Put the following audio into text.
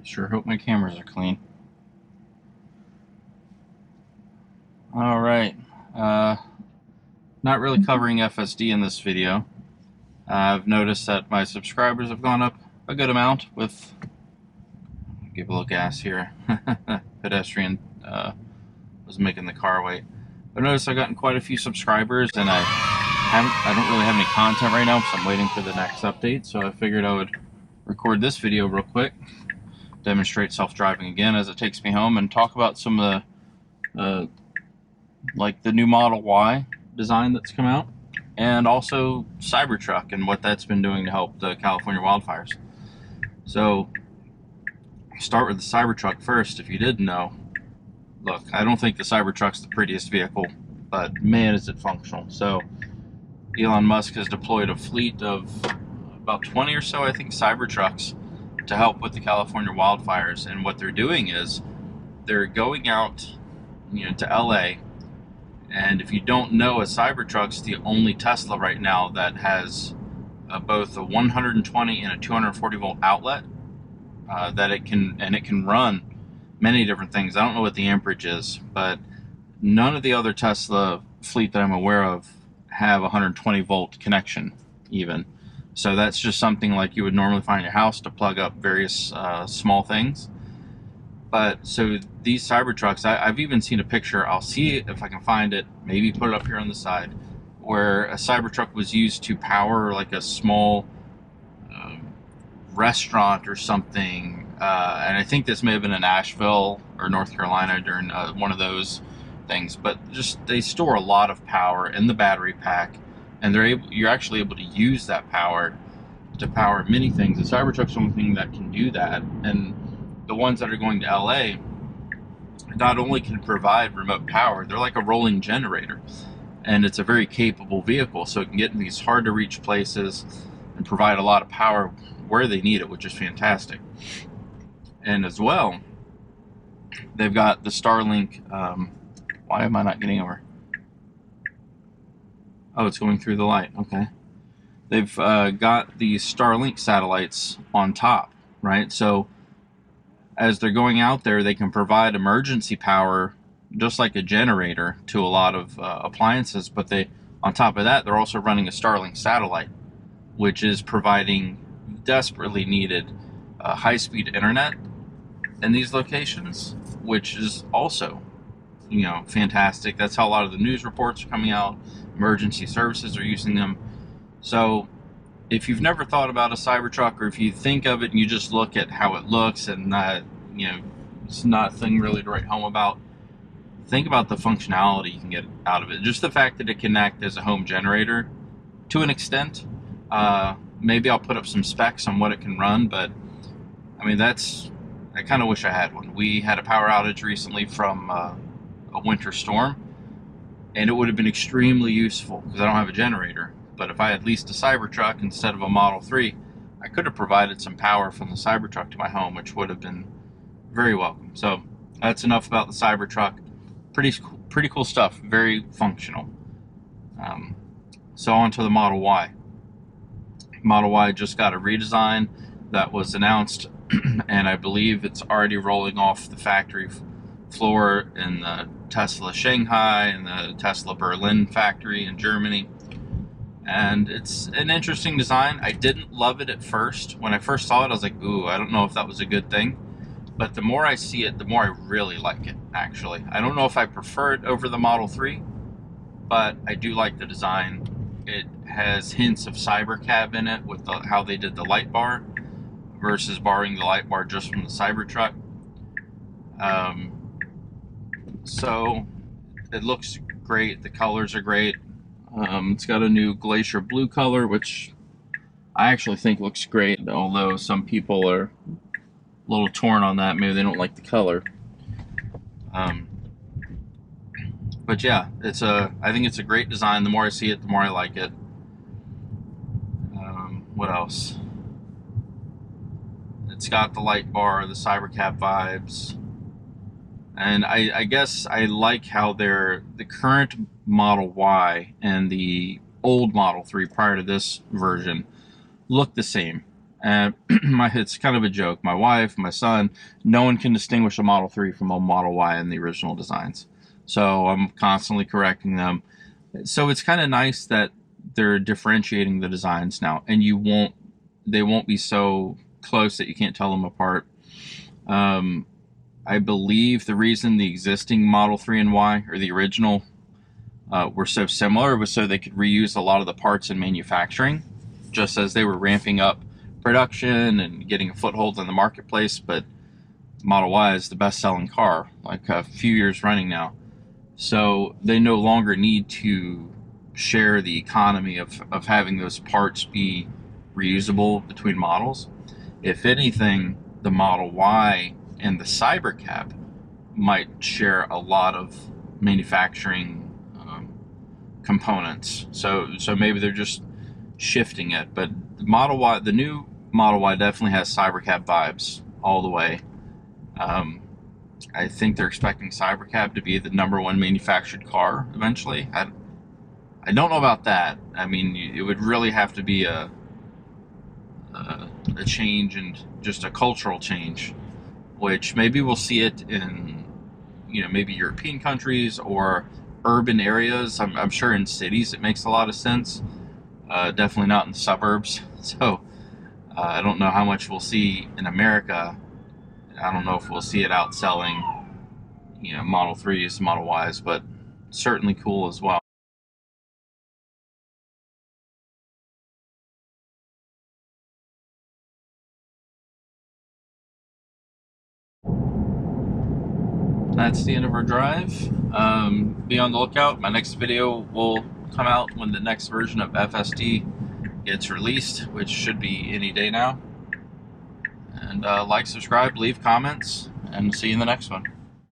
Sure hope my cameras are clean. All right. Not really covering FSD in this video. I've noticed that my subscribers have gone up a good amount with, give a little gas here, pedestrian was making the car wait. I've noticed I've gotten quite a few subscribers, and I don't really have any content right now because I'm waiting for the next update, so I figured I would record this video real quick, demonstrate self-driving again as it takes me home, and talk about some of the like the new Model Y design that's come out, and also Cybertruck and what that's been doing to help the California wildfires. So start with the Cybertruck first. If you didn't know, look, I don't think the Cybertruck's the prettiest vehicle, but man is it functional. So Elon Musk has deployed a fleet of about 20 or so, I think, Cybertrucks to help with the California wildfires. And what they're doing is they're going out, to LA. And if you don't know, a Cybertruck's the only Tesla right now that has both a 120 and a 240 volt outlet that it can run many different things. I don't know what the amperage is, but none of the other Tesla fleet that I'm aware of have a 120 volt connection even. So that's just something like you would normally find in your house to plug up various small things. But so these Cybertrucks, I've even seen a picture, I'll see if I can find it, maybe put it up here on the side, where a Cybertruck was used to power like a small restaurant or something. And I think this may have been in Asheville or North Carolina during one of those things. But just they store a lot of power in the battery pack, and you're actually able to use that power to power many things. The Cybertruck's the only thing that can do that. And the ones that are going to LA not only can provide remote power, they're like a rolling generator, and it's a very capable vehicle, so it can get in these hard to reach places and provide a lot of power where they need it, which is fantastic. And as well, they've got the Starlink. Why am I not getting over? Oh, it's going through the light. Okay. They've got these Starlink satellites on top, right? So as they're going out there, they can provide emergency power just like a generator to a lot of appliances, but on top of that, they're also running a Starlink satellite, which is providing desperately needed high-speed internet in these locations, which is also, fantastic. That's how a lot of the news reports are coming out. Emergency services are using them. So if you've never thought about a Cybertruck, or if you think of it and you just look at how it looks and it's nothing really to write home about, think about the functionality you can get out of it. Just the fact that it can act as a home generator to an extent. Maybe I'll put up some specs on what it can run, but I mean, I kind of wish I had one. We had a power outage recently from a winter storm, and it would have been extremely useful because I don't have a generator. But if I had leased a Cybertruck instead of a Model 3, I could have provided some power from the Cybertruck to my home, which would have been very welcome. So that's enough about the Cybertruck. Pretty cool stuff. Very functional. So on to the Model Y. Model Y just got a redesign that was announced, and I believe it's already rolling off the factory floor in the Tesla Shanghai and the Tesla Berlin factory in Germany. And it's an interesting design. I didn't love it at first. When I first saw it, I was like, ooh, I don't know if that was a good thing. But the more I see it, the more I really like it, actually. I don't know if I prefer it over the Model 3, but I do like the design. It has hints of Cybercab in it with how they did the light bar versus borrowing the light bar just from the Cybertruck. So it looks great. The colors are great. It's got a new glacier blue color, which I actually think looks great, although some people are a little torn on that. Maybe they don't like the color. But yeah, I think it's a great design. The more I see it, the more I like it. What else? It's got the light bar, the Cybercab vibes. And I guess I like how the current Model Y and the old Model 3 prior to this version look the same. And it's kind of a joke. My wife, my son, no one can distinguish a Model 3 from a Model Y in the original designs. So I'm constantly correcting them. So it's kind of nice that they're differentiating the designs now, and they won't be so close that you can't tell them apart. I believe the reason the existing Model 3 and Y, or the original, were so similar was so they could reuse a lot of the parts in manufacturing, just as they were ramping up production and getting a foothold in the marketplace. But Model Y is the best-selling car, like a few years running now. So they no longer need to share the economy of having those parts be reusable between models. If anything, the Model Y and the Cybercab might share a lot of manufacturing components. So maybe they're just shifting it. But the Model Y, the new Model Y, definitely has Cybercab vibes all the way. I think they're expecting Cybercab to be the #1 manufactured car eventually. I don't know about that. I mean, it would really have to be a change, and just a cultural change, which maybe we'll see it in, maybe European countries or urban areas. I'm sure in cities it makes a lot of sense. Definitely not in the suburbs. So I don't know how much we'll see in America. I don't know if we'll see it outselling, Model 3s, Model Ys, but certainly cool as well. That's the end of our drive. Be on the lookout. My next video will come out when the next version of FSD gets released, which should be any day now. And like, subscribe, leave comments, and see you in the next one.